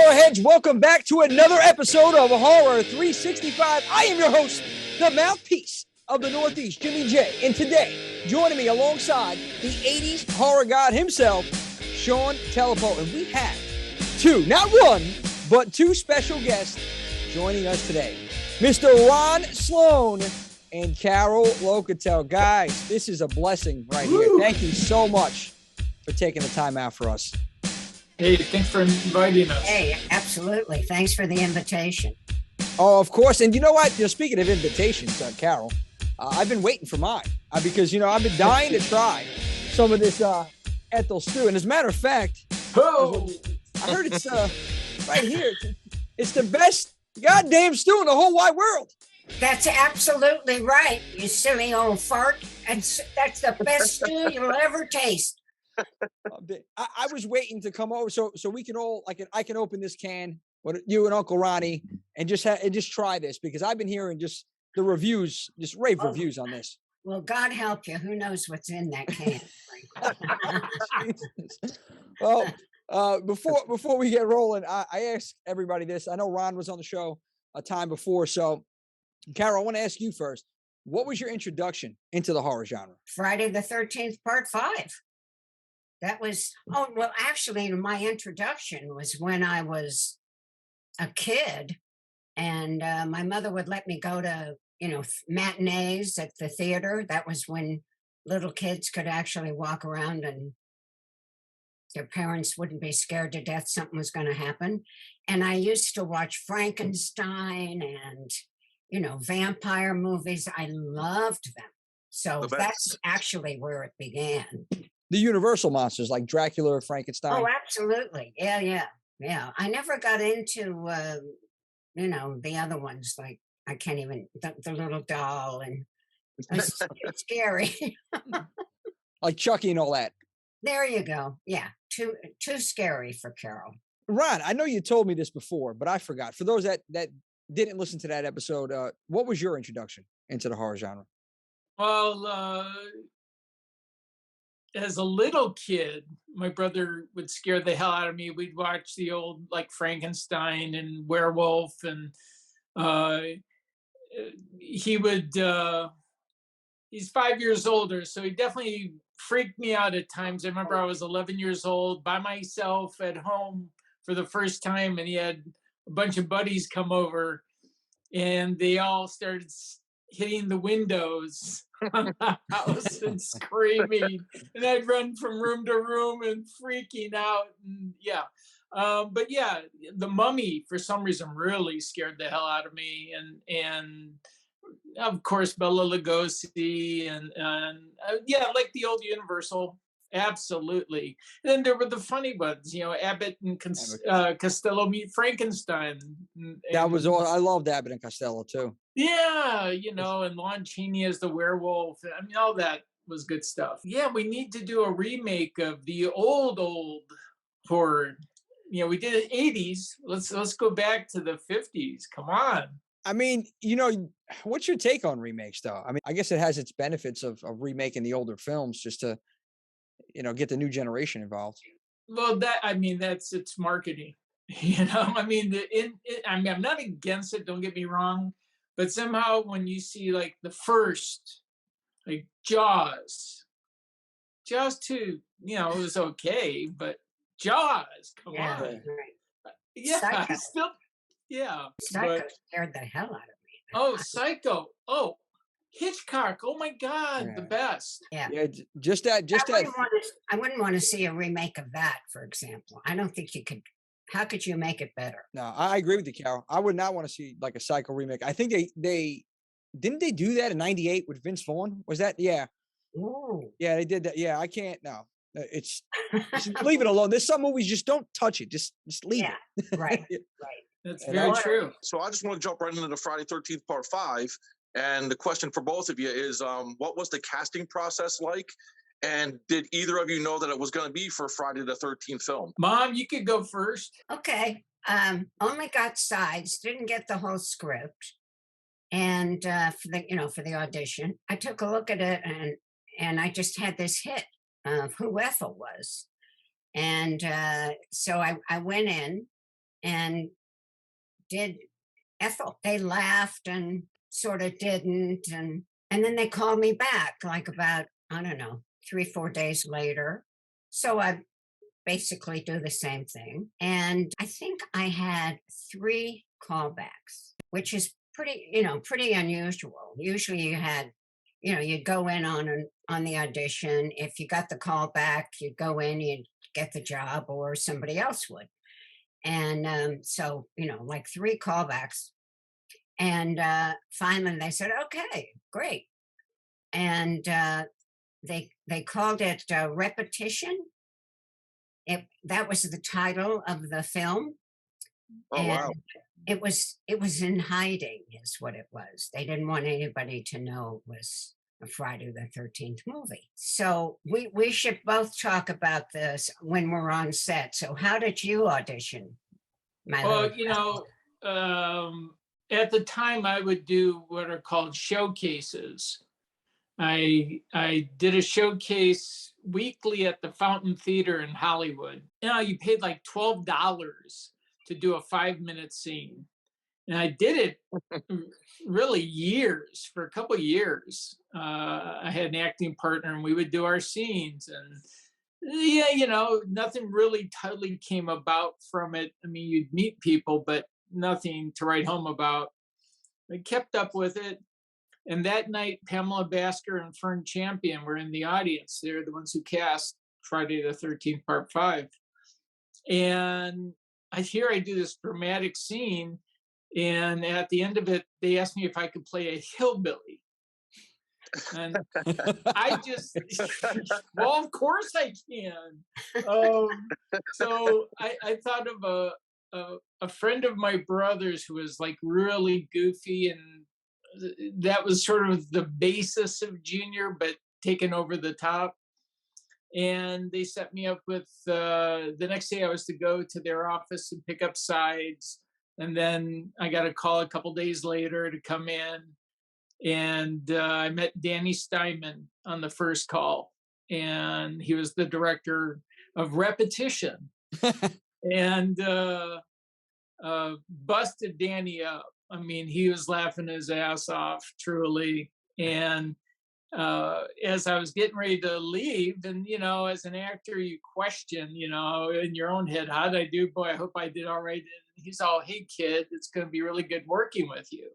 Horrorheads, welcome back to another episode of Horror 365. I am your host, the mouthpiece of the Northeast, Jimmy J. And today, joining me alongside the 80s horror god himself, Sean Telepo. And we have two, not one, but two special guests joining us today. Mr. Ron Sloan and Carol Locatell. Guys, this is a blessing right here. Thank you so much for taking the time out for us. Hey, thanks for inviting us. Hey, absolutely. Thanks for the invitation. Oh, of course. And you know what? Speaking of invitations, Carol, I've been waiting for mine because, I've been dying to try some of this Ethel Stew. And as a matter of fact, I heard it's right here. It's the best goddamn stew in the whole wide world. That's absolutely right, you silly old fart. That's the best stew you'll ever taste. I was waiting to come over so we can all I can open this can with you and Uncle Ronnie and just try this because I've been hearing just the reviews, just rave reviews on this. Well, God help you. Who knows what's in that can? Well, before we get rolling, I asked everybody this. I know Ron was on the show a time before, so Carol, I want to ask you first. What was your introduction into the horror genre? Friday the 13th, Part 5. That was, actually, my introduction was when I was a kid and my mother would let me go to, matinees at the theater. That was when little kids could actually walk around and their parents wouldn't be scared to death something was going to happen. And I used to watch Frankenstein and, vampire movies. I loved them. So that's actually where it began. The Universal monsters like Dracula, Frankenstein. Oh, absolutely. Yeah. I never got into, the other ones. Like I can't even the little doll and it's scary. Like Chucky and all that. There you go. Yeah, too scary for Carol. Ron, I know you told me this before, but I forgot. For those that didn't listen to that episode, what was your introduction into the horror genre? Well, as a little kid, my brother would scare the hell out of me. We'd watch the old like Frankenstein and Werewolf, and he would. He's 5 years older, so he definitely freaked me out at times. I remember I was 11 years old by myself at home for the first time, and he had a bunch of buddies come over, and they all started hitting the windows on the house and screaming, and I'd run from room to room and freaking out. And but yeah, the Mummy for some reason really scared the hell out of me, and of course Bela Lugosi and like the old Universal, absolutely. And then there were the funny ones, Abbott and Costello meet Frankenstein. That was all. I loved Abbott and Costello too. Yeah, and Lon Chaney as the werewolf. I mean, all that was good stuff. Yeah, we need to do a remake of the old horror. We did it 80s. Let's go back to the 50s. Come on. I mean, what's your take on remakes, though? I mean, I guess it has its benefits of remaking the older films just to, get the new generation involved. Well, that's its marketing. I mean, I'm not against it. Don't get me wrong, but somehow when you see like the first, like Jaws 2, it was okay, but Jaws, come on, Right. yeah, Psycho. Psycho Scared the hell out of me. Oh, Psycho. Oh, Hitchcock. Oh my God, the best. Yeah. Just that. I wouldn't want to see a remake of that, for example. I don't think you could. How could you make it better? No, I agree with you, Carol. I would not want to see like a Psycho remake. I think they didn't they do that in '98 with Vince Vaughn? Was that? Yeah. Ooh. Yeah, they did that. Yeah, I can't. No, it's just leave it alone. There's some movies just don't touch it. Just leave it. Right. That's very true. So I just want to jump right into the Friday 13th Part 5. And the question for both of you is, what was the casting process like? And did either of you know that it was going to be for Friday the 13th film? Mom, you could go first. Okay. Only got sides, didn't get the whole script. And for the audition, I took a look at it and I just had this hit of who Ethel was. And so I went in and did Ethel. They laughed and sort of didn't. And then they called me back like about, I don't know, 3-4 days later. So I basically do the same thing. And I think I had 3 callbacks, which is pretty unusual. Usually you had, you'd go in on the audition. If you got the call back, you'd go in, you'd get the job, or somebody else would. And so, like 3 callbacks. And finally they said, okay, great. And they called it Repetition. That was the title of the film. Oh, And wow. it was in hiding is what it was. They didn't want anybody to know it was a Friday the 13th movie. So we should both talk about this when we're on set. So how did you audition? Well, at the time I would do what are called showcases. I did a showcase weekly at the Fountain Theater in Hollywood. You paid like $12 to do a 5-minute scene. And I did it really years, for a couple of years. I had an acting partner and we would do our scenes. And nothing really totally came about from it. I mean, you'd meet people, but nothing to write home about. I kept up with it. And that night, Pamela Basker and Fern Champion were in the audience. They're the ones who cast Friday the 13th, Part 5. And I do this dramatic scene. And at the end of it, they asked me if I could play a hillbilly. And I just, well, of course I can. So I thought of a friend of my brother's who was like really goofy, and that was sort of the basis of Junior, but taken over the top. And they set me up with, the next day I was to go to their office and pick up sides. And then I got a call a couple days later to come in. And I met Danny Steinman on the first call. And he was the director of Repetition. And busted Danny up. I mean, he was laughing his ass off, truly. And as I was getting ready to leave, and, as an actor, you question, in your own head, how did I do? Boy, I hope I did all right. And he's all, hey, kid, it's going to be really good working with you.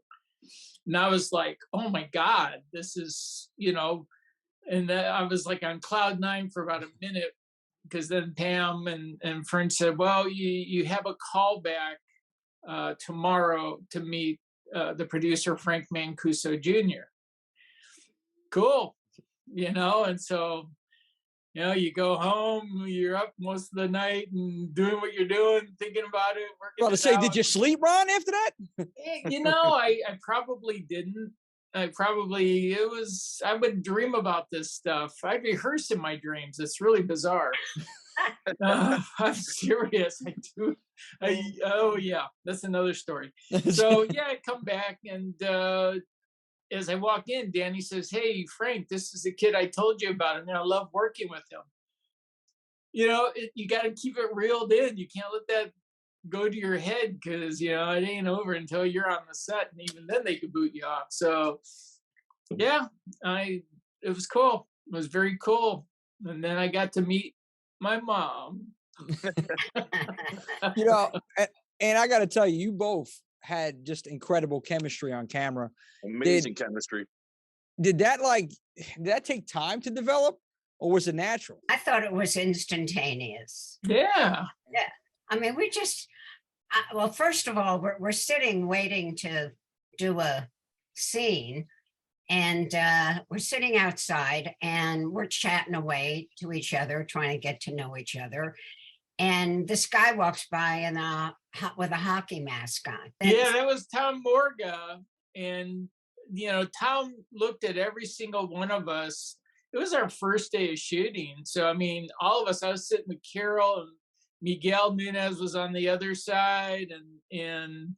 And I was like, oh, my God, this is, and I was like on cloud 9 for about a minute, because then Pam and Fern said, well, you have a call back tomorrow to meet the producer, Frank Mancuso Jr. Cool. And so, you go home, you're up most of the night and doing what you're doing, thinking about it, working. Well, to say, did you sleep, Ron, after that? I probably didn't. I would dream about this stuff. I'd rehearse in my dreams. It's really bizarre. I'm serious. I do. Oh yeah, that's another story. So yeah, I come back, and as I walk in, Danny says, hey, Frank, this is the kid I told you about, and I love working with him. You got to keep it reeled in. You can't let that go to your head, because it ain't over until you're on the set, and even then they could boot you off. So yeah, it was cool. It was very cool. And then I got to meet my mom. And I got to tell you, you both had just incredible chemistry on camera. Amazing chemistry. Did that take time to develop, or was it natural? I thought it was instantaneous. Yeah. Yeah. I mean, we just, well, first of all, we're sitting waiting to do a scene, and we're sitting outside and we're chatting away to each other, trying to get to know each other. And this guy walks by with a hockey mask on. Yeah, that was Tom Morga. And, Tom looked at every single one of us. It was our first day of shooting. So, I mean, all of us, I was sitting with Carol, and Miguel Nunez was on the other side, and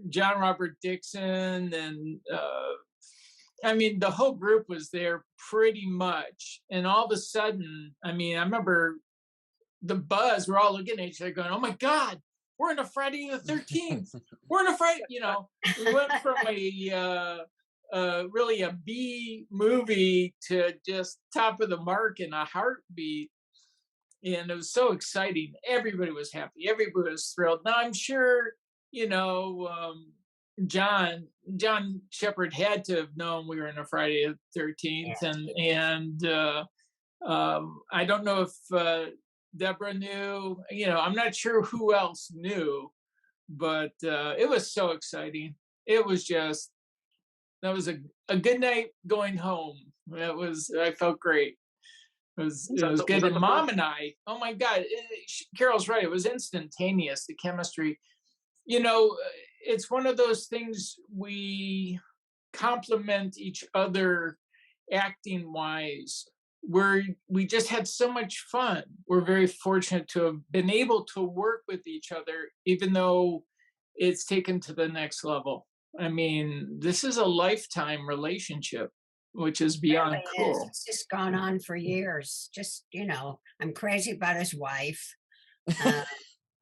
John Robert Dixon, and I mean, the whole group was there pretty much. And all of a sudden, I mean, I remember the buzz, we're all looking at each other going, oh my God, we're in a Friday the 13th. We're in a Friday, you know, we went from really a B movie to just top of the mark in a heartbeat. And it was so exciting. Everybody was happy. Everybody was thrilled. Now I'm sure, you know, John Shepard had to have known we were in a Friday the 13th, and I don't know if Deborah knew. You know, I'm not sure who else knew, but it was so exciting. It was just that was a good night going home. I felt great. It was good. And Mom and I, oh my God, Carol's right. It was instantaneous. The chemistry, you know, it's one of those things we complement each other acting wise, where we just had so much fun. We're very fortunate to have been able to work with each other, even though it's taken to the next level. I mean, this is a lifetime relationship, which is beyond really cool. It's just gone on for years. Just, you know, I'm crazy about his wife.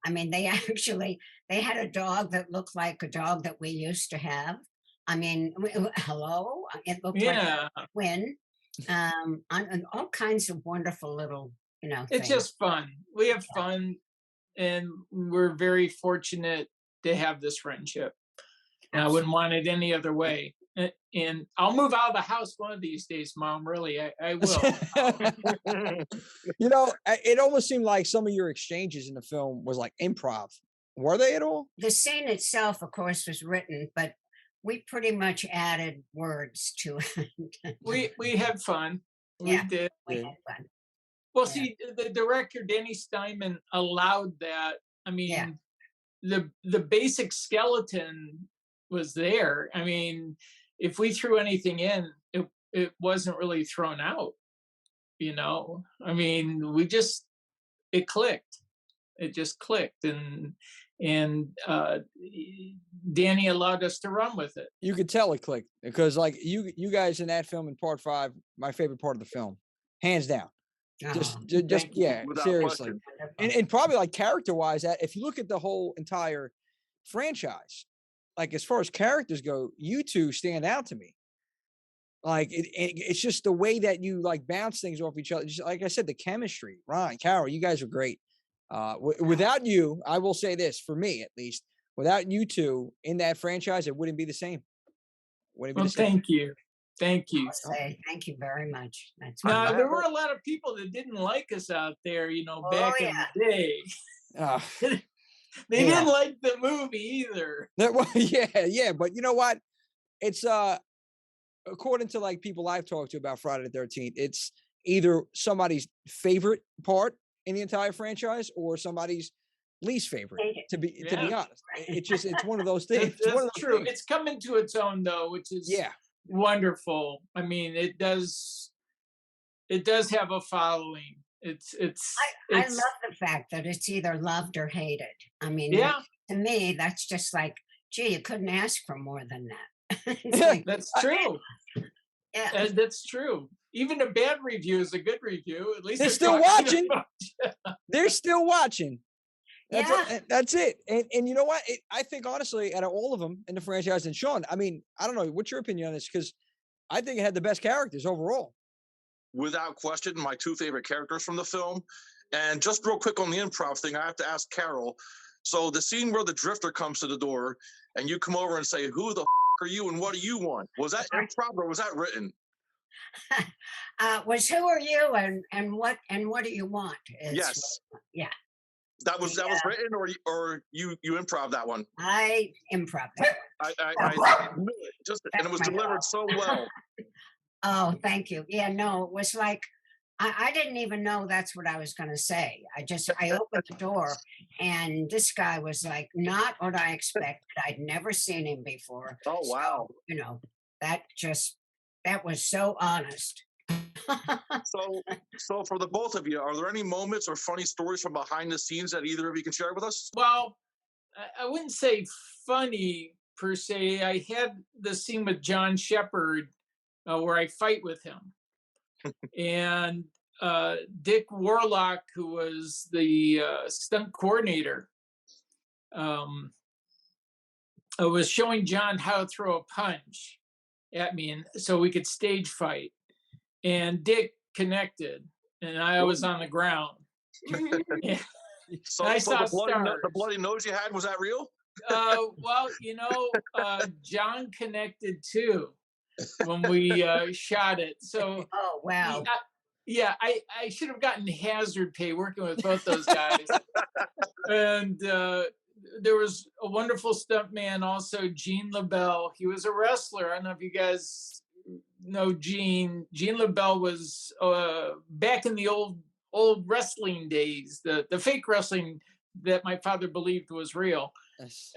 I mean, they had a dog that looked like a dog that we used to have. I mean, hello, it looked like a twin. And all kinds of wonderful little, you know, it's things. just fun. We have fun, and we're very fortunate to have this friendship. And I wouldn't want it any other way. And I'll move out of the house one of these days, Mom. Really, I will. You know, it almost seemed like some of your exchanges in the film was like improv. Were they at all? The scene itself, of course, was written, but we pretty much added words to it. we had fun. Yeah, We did. we had fun. Well, see, the director Danny Steinman allowed that. I mean, the basic skeleton was there. I mean, if we threw anything in, it wasn't really thrown out. You know, I mean, it clicked. It just clicked, and Danny allowed us to run with it. You could tell it clicked because, like, you guys in that film in part 5, my favorite part of the film, hands down. Just yeah, seriously, and probably like character wise, that if you look at the whole entire franchise, like as far as characters go, you two stand out to me. Like it's just the way that you like bounce things off each other. Just like I said, the chemistry. Ron, Carol, you guys are great. Without you, I will say this for me at least. Without you two in that franchise, it wouldn't be the same. Thank you. Thank you. Thank you very much. That's now there were a lot of people that didn't like us out there, you know, back in the day. They didn't like the movie either. Yeah, but you know what? It's according to like people I've talked to about Friday the 13th, it's either somebody's favorite part in the entire franchise or somebody's least favorite. To be honest, it's one of those things. That's true. It's come into its own though, which is wonderful. I mean, it does have a following. I love the fact that it's either loved or hated. I mean, to me, that's just like, gee, you couldn't ask for more than that. Like, that's true. Yeah, that's true. Even a bad review is a good review. At least they're still watching. They're still watching. That's it. And you know what? I think honestly, out of all of them in the franchise, and Sean, I mean, I don't know, what's your opinion on this? Because I think it had the best characters overall. Without question, my 2 favorite characters from the film. And just real quick on the improv thing, I have to ask Carol. So the scene where the drifter comes to the door and you come over and say, "Who the are you and what do you want?" Was that improv or was that written? Was "Who are you and what do you want?" Yes. Yeah. That was written, or you improv that one? I improv that one. I knew it. And it was delivered so well. Oh, thank you. Yeah, no, it was like I didn't even know that's what I was going to say. I opened the door, and this guy was like not what I expected. I'd never seen him before. Oh wow! So, you know, that was so honest. So for the both of you, are there any moments or funny stories from behind the scenes that either of you can share with us? Well, I wouldn't say funny per se. I had the scene with John Shepard where I fight with him. And Dick Warlock, who was the stunt coordinator, was showing John how to throw a punch at me, and so we could stage fight. And Dick connected, and I was on the ground. So, I so saw the bloody nose you had, was that real? Well, John connected too when we shot it. So, Oh, wow. I should have gotten hazard pay working with both those guys. And there was a wonderful stuntman also, Gene LaBelle. He was a wrestler. I don't know if you guys know Gene. Gene LaBelle was back in the old wrestling days, the fake wrestling that my father believed was real. Yes.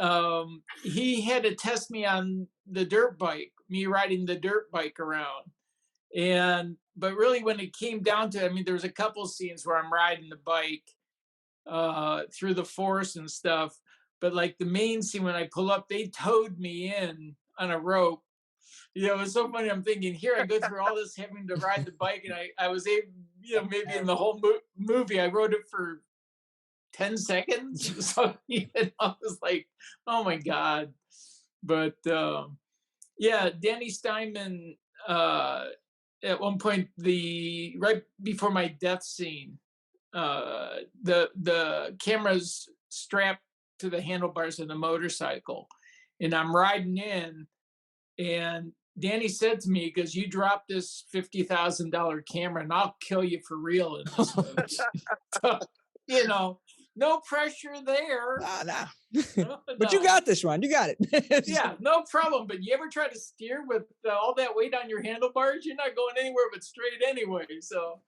He had to test me on the dirt bike, me riding the dirt bike around. But really when it came down to it, I mean, there was a couple scenes where I'm riding the bike through the forest and stuff. But like the main scene, when I pull up, they towed me in on a rope. It was so funny. I'm thinking, here I go through all this having to ride the bike, and I was able, maybe in the whole movie, I rode it for 10 seconds. So I was like, oh my God. But Danny Steinman, at one point, right before my death scene, the camera's strapped to the handlebars of the motorcycle, and I'm riding in, and Danny said to me, because you dropped this $50,000 camera and I'll kill you for real in this movie. So, no pressure there. Nah. No. But you got this, Ron. You got it. Yeah, no problem. But you ever try to steer with all that weight on your handlebars? You're not going anywhere but straight anyway. So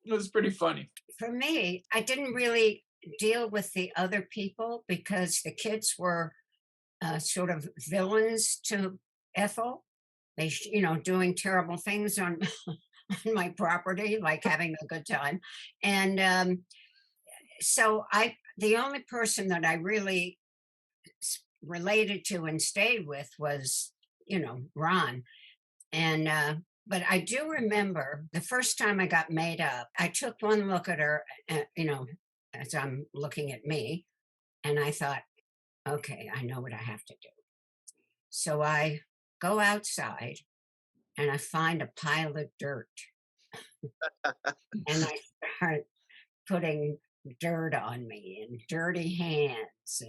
it was pretty funny. For me, I didn't really deal with the other people because the kids were sort of villains to Ethel. They, doing terrible things on my property, like having a good time. And so the only person that I really related to and stayed with was, Ron. And but I do remember the first time I got made up, I took one look at her, as I'm looking at me, and I thought, okay, I know what I have to do. So I go outside and I find a pile of dirt. And I start putting dirt on me and dirty hands.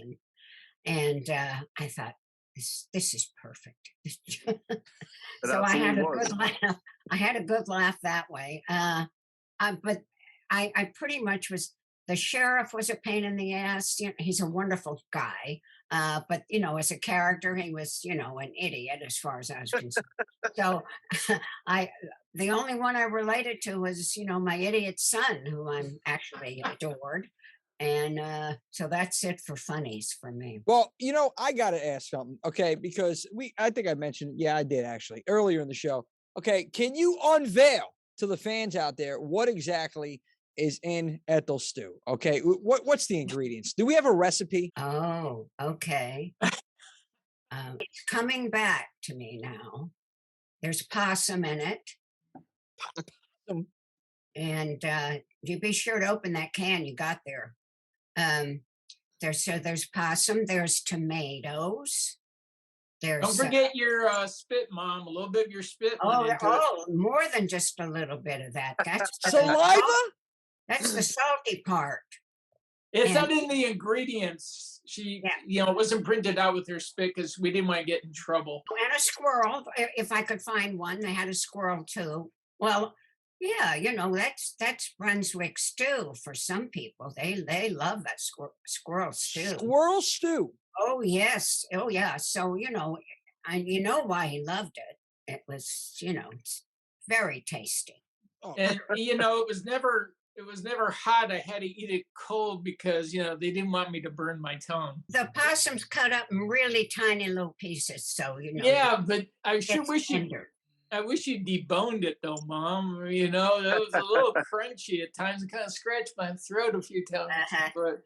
And I thought, this is perfect. So I had a good laugh. I had a good laugh that way. But I pretty much was, the sheriff was a pain in the ass. He's a wonderful guy. But, as a character, he was, an idiot as far as I was concerned. So the only one I related to was, my idiot son, who I'm actually adored. And so that's it for funnies for me. Well, I got to ask something, okay? Because I think I mentioned, I did actually, earlier in the show. Okay, can you unveil to the fans out there what exactly is in Ethel Stew? Okay, what's the ingredients? Do we have a recipe? Oh, okay. It's coming back to me now. There's possum in it. And you be sure to open that can you got there. There's possum, there's tomatoes. Don't forget your spit, Mom. A little bit of your spit. More than just a little bit of that. That's saliva? That's the salty part. It's not in the ingredients. She, it wasn't printed out with her spit because we didn't want to get in trouble. And a squirrel, if I could find one. They had a squirrel too. Well, yeah, that's Brunswick stew for some people. They love that squirrel stew. Squirrel stew. Oh yes. Oh yeah. So why he loved it. It was very tasty. And it was never hot. I had to eat it cold because they didn't want me to burn my tongue. The possum's cut up in really tiny little pieces, so Yeah, but I sure wish I wish you deboned it though, Mom. That was a little crunchy at times. It kind of scratched my throat a few times. But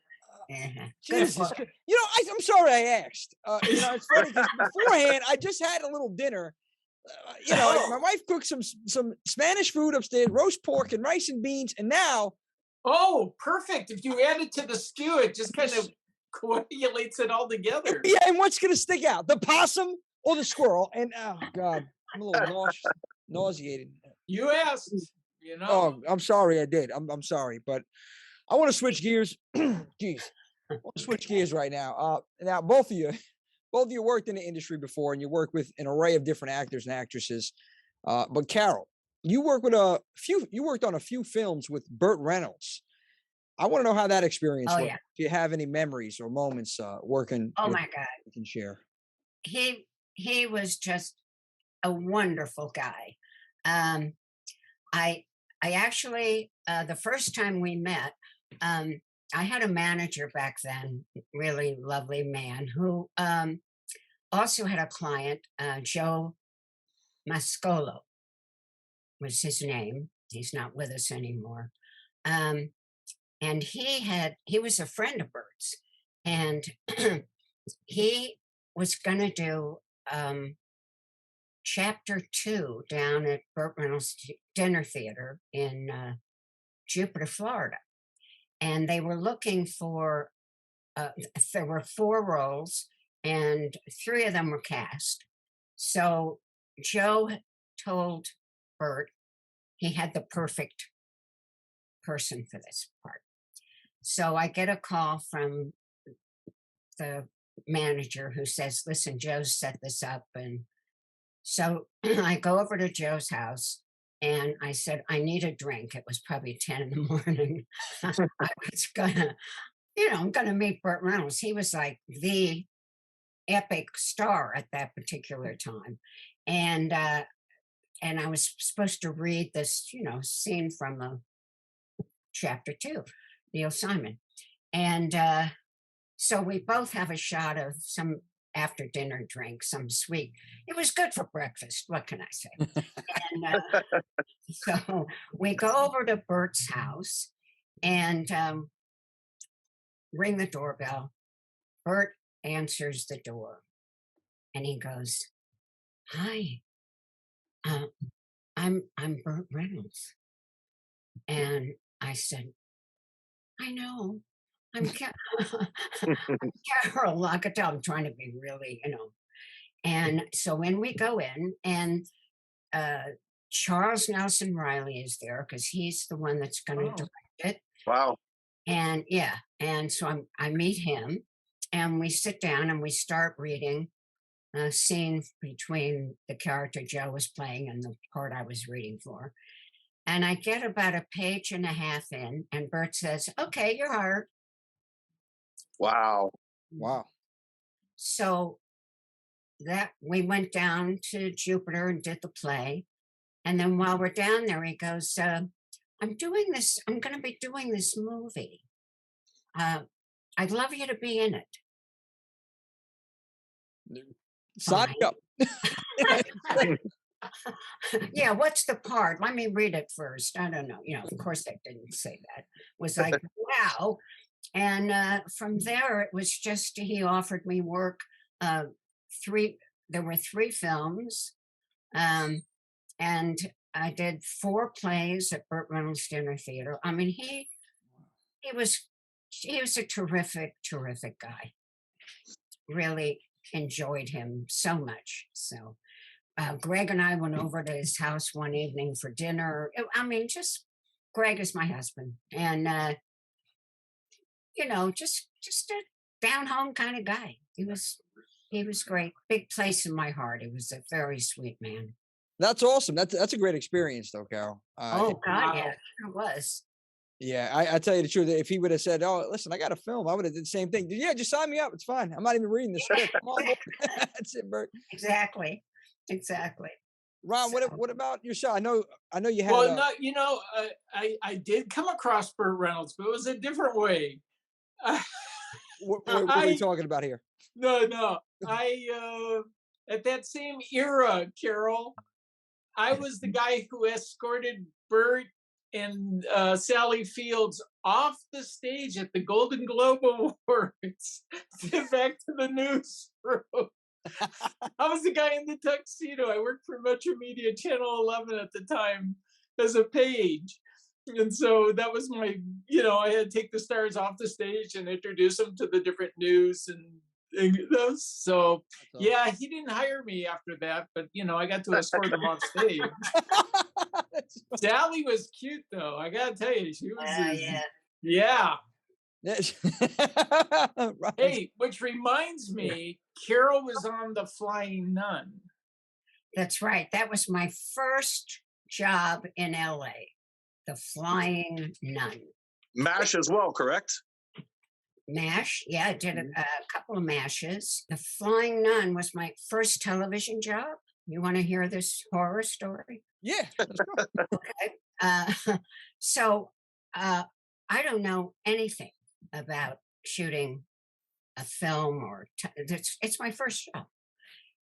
Jesus, I'm sorry I asked. It's funny because beforehand I just had a little dinner. My wife cooked some Spanish food upstairs, roast pork and rice and beans, and now. Oh, perfect! If you add it to the stew, it just kind of coagulates it all together. Yeah, and what's going to stick out? The possum or the squirrel? And oh God, I'm a little nauseated. You asked, you know. Oh, I'm sorry, I did. I'm sorry, but I want to switch gears. Jeez, I want to switch gears right now. Now both of you worked in the industry before, and you work with an array of different actors and actresses. But Carol, you worked on a few films with Burt Reynolds. I want to know how that experience was. Yeah. If you have any memories or moments working. Oh my God. You can share. He was just a wonderful guy. I actually, the first time we met, I had a manager back then, really lovely man, who also had a client, Joe Mascolo was his name. He's not with us anymore. And he was a friend of Bert's, and he was going to do chapter 2 down at Burt Reynolds Dinner Theater in Jupiter, Florida. And they were looking for, there were 4 roles, and 3 of them were cast. So Joe told Burt he had the perfect person for this part. So I get a call from the manager who says, listen, Joe's set this up. And so I go over to Joe's house and I said, I need a drink. It was probably 10 in the morning. I was gonna, I'm gonna meet Burt Reynolds. He was like the epic star at that particular time. And I was supposed to read this, scene from chapter 2, Neil Simon. And so we both have a shot of some after dinner drink, some sweet. It was good for breakfast. What can I say? And so we go over to Bert's house and ring the doorbell. Burt answers the door and he goes, hi, I'm Burt Reynolds. And I said, I know. I'm Carol Locatell. I'm trying to be really, And so when we go in, and Charles Nelson Riley is there because he's the one that's going to direct it. Wow. And and so I meet him, and we sit down and we start reading a scene between the character Joe was playing and the part I was reading for. And I get about a page and a half in, and Burt says, okay, you're hired. Wow. Wow. So that we went down to Jupiter and did the play. And then while we're down there, he goes, I'm going to be doing this movie. I'd love you to be in it. Sign up. Yeah, what's the part? Let me read it first. I don't know. Of course I didn't say that. It was like, wow. And from there, it was just, he offered me work. There were 3 films. And I did 4 plays at Burt Reynolds Dinner Theater. I mean, he was a terrific, terrific guy. Really enjoyed him so much. So Greg and I went over to his house one evening for dinner. Just Greg is my husband, and just a down home kind of guy. He was great. Big place in my heart. He was a very sweet man. That's awesome. That's a great experience, though, Carol. Oh God, yeah, it was. Yeah, I tell you the truth. If he would have said, "Oh, listen, I got a film," I would have did the same thing. Yeah, just sign me up. It's fine. I'm not even reading the script. Come on, that's it, Burt. Exactly. Ron, So, what about yourself? I know you had. Well, I did come across Burt Reynolds, but it was a different way. What are we talking about here? No. I at that same era, Carol, I was the guy who escorted Burt and Sally Fields off the stage at the Golden Globe Awards back to the newsroom. I was the guy in the tuxedo. I worked for Metro Media Channel 11 at the time as a page. And so that was my, I had to take the stars off the stage and introduce them to the different news and those. So yeah, he didn't hire me after that, but I got to escort him off stage. Sally was cute though. I gotta tell you, she was. Yeah. Right. Hey, which reminds me, Carol was on The Flying Nun. That's right. That was my first job in LA. The Flying Nun. MASH as well, correct? MASH. Yeah, I did a couple of MASHes. The Flying Nun was my first television job. You want to hear this horror story? Yeah. Let's go. Okay. So I don't know anything about shooting a film or it's my first job.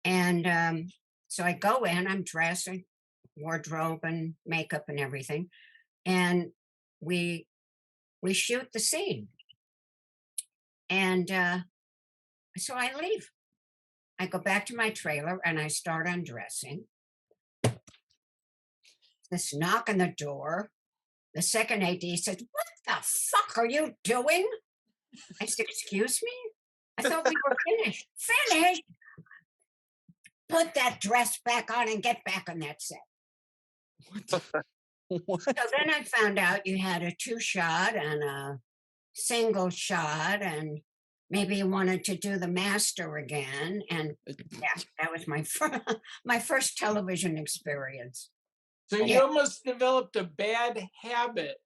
And so I go in, I'm dressed, wardrobe and makeup and everything. And we shoot the scene. And so I leave. I go back to my trailer and I start undressing. This knock on the door. The second AD said, "What the fuck are you doing?" I said, "Excuse me? I thought we were finished." "Finished? Put that dress back on and get back on that set." What? So then I found out you had a 2-shot and a single shot, and maybe you wanted to do the master again. And yeah, that was my first television experience. So you almost developed a bad habit.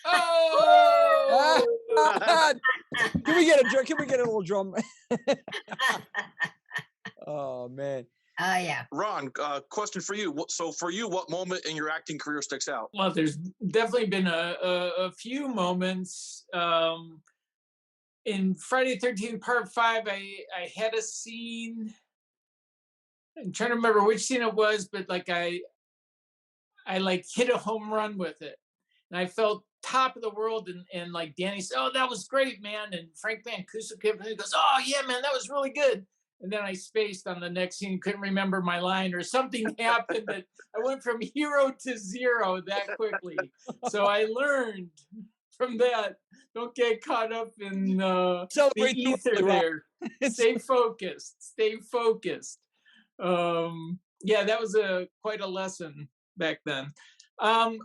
Oh! Can we get a little drum? Oh man. Oh yeah. Ron, question for you. So for you, what moment in your acting career sticks out? Well, there's definitely been a few moments. In Friday the 13th Part 5, I had a scene. I'm trying to remember which scene it was, but like I like hit a home run with it. And I felt top of the world. And like Danny said, "Oh, that was great, man." And Frank Mancuso came and he goes, "Oh yeah, man, that was really good." And then I spaced on the next scene, couldn't remember my line, or something happened that I went from hero to zero that quickly. So I learned from that, don't get caught up in the ether there. Stay focused. Stay focused. Yeah, that was quite a lesson back then. Well,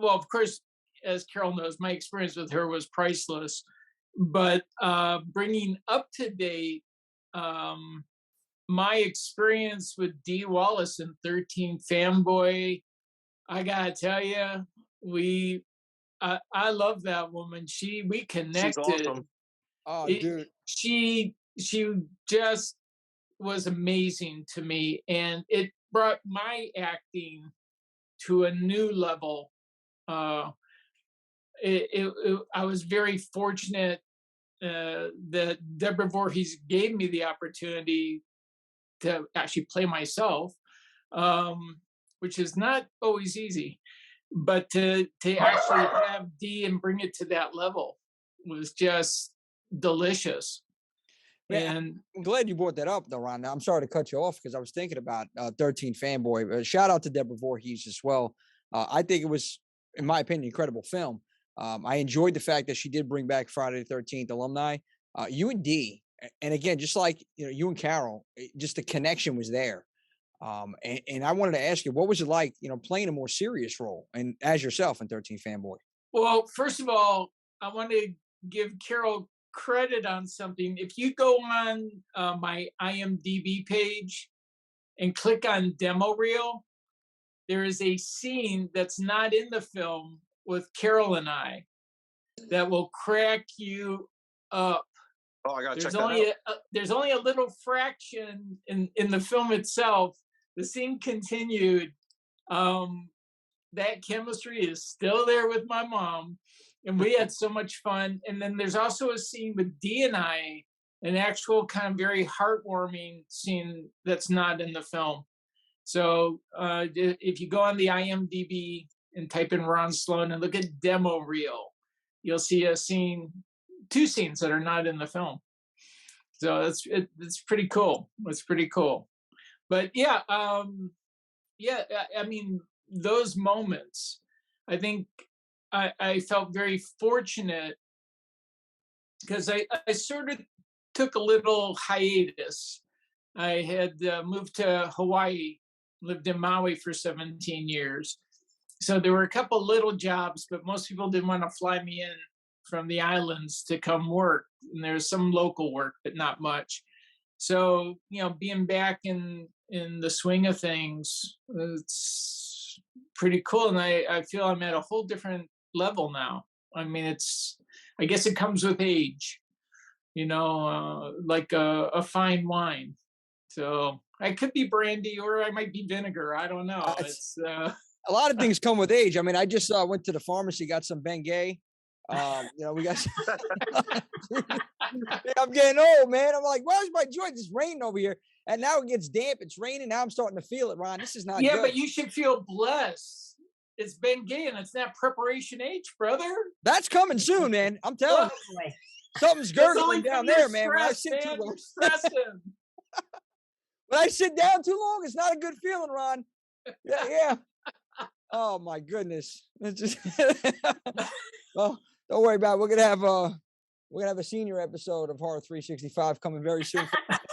of course, as Carol knows, my experience with her was priceless. But bringing up to date, my experience with Dee Wallace in 13 Fanboy, I gotta tell you, I love that woman. We connected. She's awesome. Oh, dude. She just was amazing to me, and it brought my acting to a new level. I was very fortunate that Deborah Voorhees gave me the opportunity to actually play myself, which is not always easy. But to actually have Dee and bring it to that level was just delicious. Yeah, And I'm glad you brought that up, though, Ron. Now, I'm sorry to cut you off because I was thinking about 13 Fanboy. Shout out to Deborah Voorhees as well. I think it was, in my opinion, an incredible film. I enjoyed the fact that she did bring back Friday the 13th alumni. You and Dee, and again, just like you and Carol, just the connection was there. And I wanted to ask you, what was it like, playing a more serious role and as yourself in 13 Fanboy? Well, first of all, I want to give Carol credit on something. If you go on my IMDb page and click on demo reel, there is a scene that's not in the film with Carol and I that will crack you up. Oh, I gotta check that out. There's only a little fraction in the film itself. The scene continued. That chemistry is still there with my mom, and we had so much fun. And then there's also a scene with Dee and I, an actual kind of very heartwarming scene that's not in the film. So if you go on the IMDb and type in Ron Sloan and look at demo reel, you'll see a scene, 2 scenes that are not in the film. So it's pretty cool. It's pretty cool. But yeah, I mean, those moments, I think I felt very fortunate because I sort of took a little hiatus. I had moved to Hawaii, lived in Maui for 17 years. So there were a couple little jobs, but most people didn't want to fly me in from the islands to come work. And there's some local work, but not much. So, being back in the swing of things, it's pretty cool. And I feel I'm at a whole different level now. I mean, I guess it comes with age, like a fine wine. So I could be brandy or I might be vinegar. I don't know. A lot of things come with age. I mean, I just went to the pharmacy, got some Bengay. We got. I'm getting old, man. I'm like, where's my joint? It's raining over here, and now it gets damp. It's raining. Now I'm starting to feel it, Ron. This is not. Yeah, good. But you should feel blessed. It's Bengay, and it's not preparation H, brother. That's coming soon, man. I'm telling you. Something's gurgling down there, man. When I sit too long, when I sit down too long, it's not a good feeling, Ron. Yeah. Oh my goodness. It's just well, don't worry about it. We're gonna have a senior episode of Horror 365 coming very soon.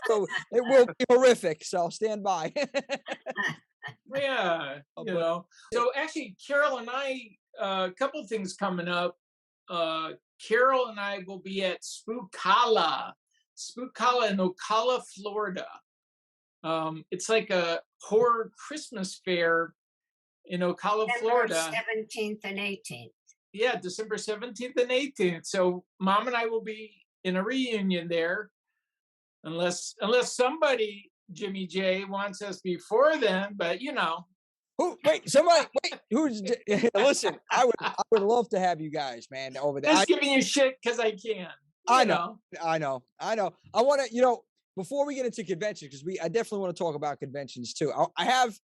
So it will be horrific. So stand by. Yeah, So actually, Carol and I, a couple of things coming up. Carol and I will be at Spookala in Ocala, Florida. It's like a horror Christmas fair in Ocala, Florida. 17th and 18th. Yeah, December 17th and 18th. So Mom and I will be in a reunion there, unless somebody, Jimmy J, wants us before then. But Who's? Listen, I would love to have you guys, man, over there. Just giving you shit because I can. I know. I want to, before we get into conventions, because I definitely want to talk about conventions too. I have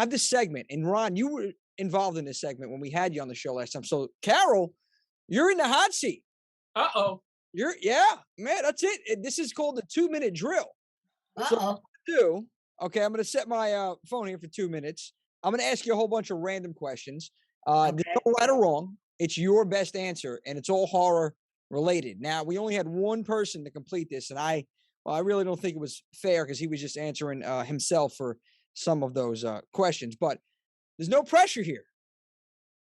this segment, and Ron, you were involved in this segment when we had you on the show last time. So Carol, you're in the hot seat. Uh-oh. Man, that's it. This is called the 2-minute drill. Uh-oh. So I'm going to set my phone here for 2 minutes. I'm going to ask you a whole bunch of random questions. There's no right or wrong. It's your best answer, and it's all horror related. Now, we only had one person to complete this, and I really don't think it was fair because he was just answering himself for some of those questions. But there's no pressure here.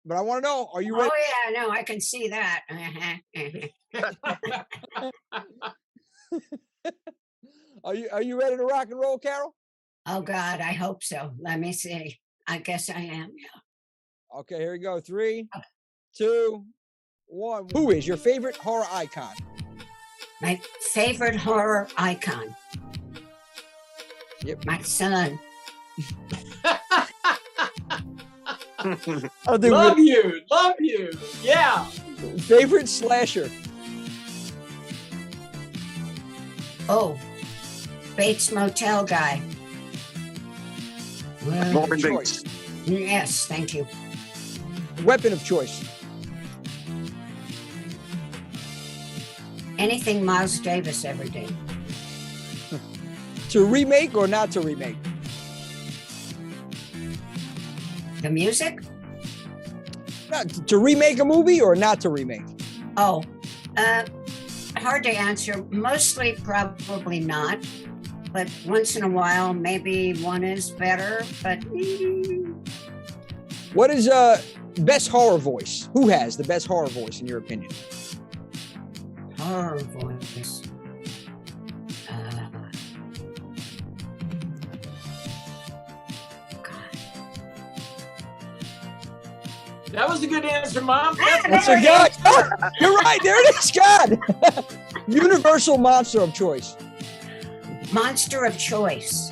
But I want to know, are you ready? Oh, yeah, no, I can see that. Are you ready to rock and roll, Carol? Oh, God, I hope so. Let me see. I guess I am, yeah. Okay, here we go. 3, 2, 1. Who is your favorite horror icon? My favorite horror icon. Yep. My son. Love you. Yeah. Favorite slasher? Oh, Bates Motel guy. Norman Bates. Yes, thank you. Weapon of choice? Anything Miles Davis ever did. To remake or not to remake? The music? No, to remake a movie or not to remake? Oh, hard to answer. Mostly probably not. But once in a while, maybe one is better. But what is best horror voice? Who has the best horror voice in your opinion? Horror voice. That was a good answer, Mom. That's a God. Oh, you're right. There it is, God. Universal monster of choice. Monster of choice.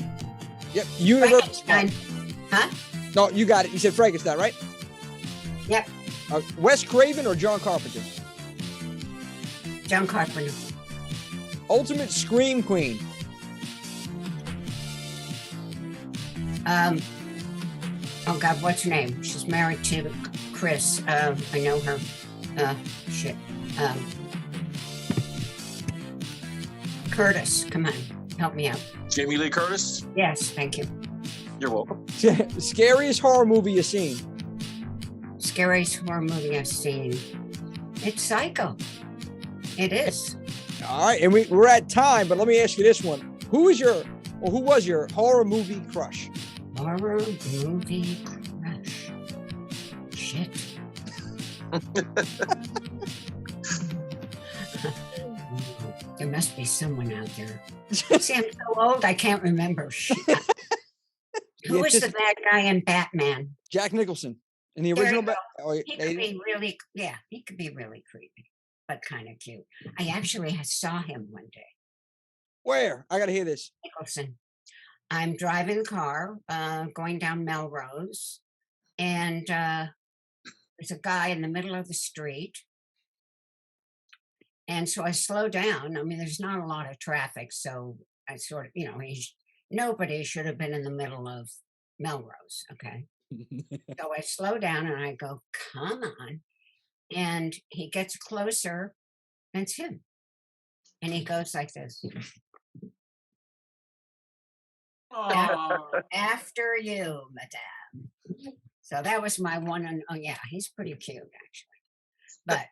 Yep. Universal. Frankenstein. Huh? No, you got it. You said Frankenstein, right? Yep. Wes Craven or John Carpenter? John Carpenter. Ultimate scream queen. Oh God, what's her name? She's married to Chris. I know her. Shit. Curtis, come on, help me out. Jamie Lee Curtis. Yes, thank you. You're welcome. Scariest horror movie you've seen? scariest horror movie I've seen. It's Psycho. It is. All right, and we're at time, but let me ask you this one: who was your horror movie crush? Horror movie crush. Shit. There must be someone out there. See, I'm so old, I can't remember. Shit. Who was the bad guy in Batman? Jack Nicholson in the original. He could be really, he could be really creepy, but kind of cute. I actually saw him one day. Where? I got to hear this. Nicholson. I'm driving the car, going down Melrose, and there's a guy in the middle of the street. And so I slow down. I mean, there's not a lot of traffic, so I sort of, nobody should have been in the middle of Melrose, okay? So I slow down and I go, come on. And he gets closer, and it's him. And he goes like this. After you, madame. So that was my one. Yeah, he's pretty cute, actually. But,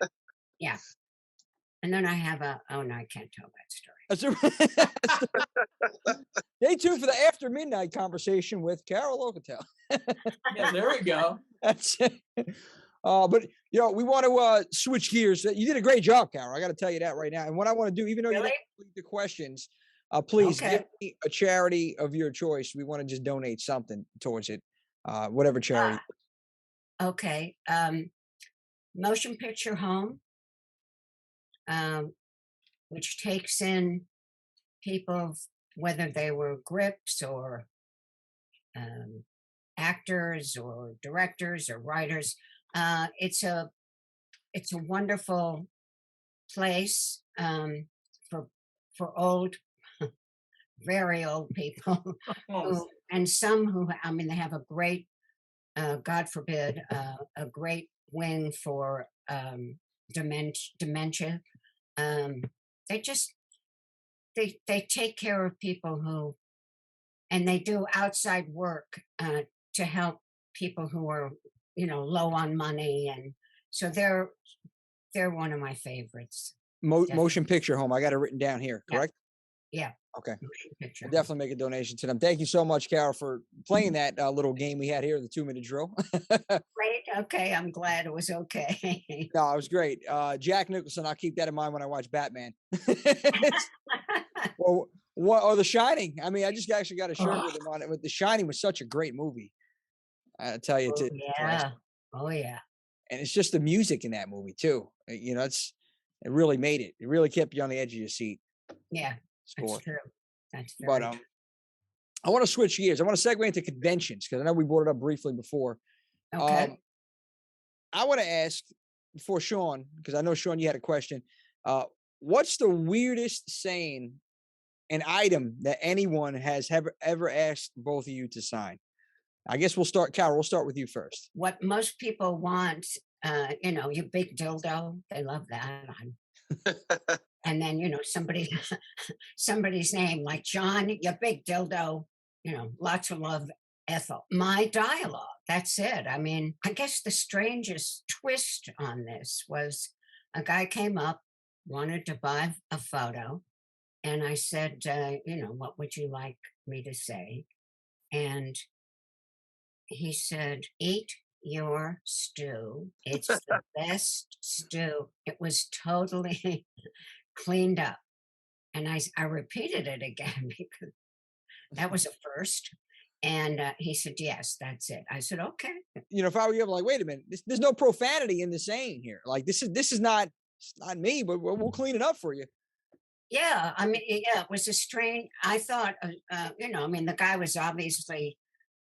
yeah. And then I have no, I can't tell that story. Stay tuned for the after midnight conversation with Carol Locatell. Yeah, there we go. That's it. But we want to switch gears. You did a great job, Carol. I got to tell you that right now. And what I want to do, even though you didn't complete the questions, please give me a charity of your choice. We want to just donate something towards it, whatever charity. Okay. Motion Picture Home. Which takes in people, whether they were grips or actors or directors or writers. It's a wonderful place for old, very old people, and some who, they have a great, God forbid, a great wing for dementia. They take care of people who, and they do outside work to help people who are low on money, and so they're one of my favorites. Motion Picture Home. I got it written down here. Correct? Yeah. Okay. I'll definitely make a donation to them. Thank you so much, Carol, for playing that little game we had here, the 2-minute drill. Great. Okay. I'm glad it was okay. No, it was great. Jack Nicholson, I'll keep that in mind when I watch Batman. or The Shining. I mean, I just actually got a shirt with him on it. But The Shining was such a great movie. I tell you. Yeah. Oh, yeah. And it's just the music in that movie, too. It really made it. It really kept you on the edge of your seat. Yeah. That's true. That's very true. I want to switch gears. I want to segue into conventions because I know we brought it up briefly before. Okay. I want to ask before Sean, because I know Sean, you had a question. What's the weirdest saying, an item that anyone has ever asked both of you to sign? I guess we'll start, Carol. We'll start with you first. What most people want, your big dildo. They love that. And then, somebody's name like John, your big dildo, lots of love, Ethel. My dialogue, that's it. I mean, I guess the strangest twist on this was a guy came up, wanted to buy a photo. And I said, what would you like me to say? And he said, eat your stew. It's the best stew. It was totally cleaned up. And I repeated it again because that was a first. And he said, yes, that's it. I said, okay. If I were you, I'm like, wait a minute, there's no profanity in the saying here. Like, this is not me, but we'll clean it up for you. Yeah. I mean, yeah, it was a strange, I thought, the guy was obviously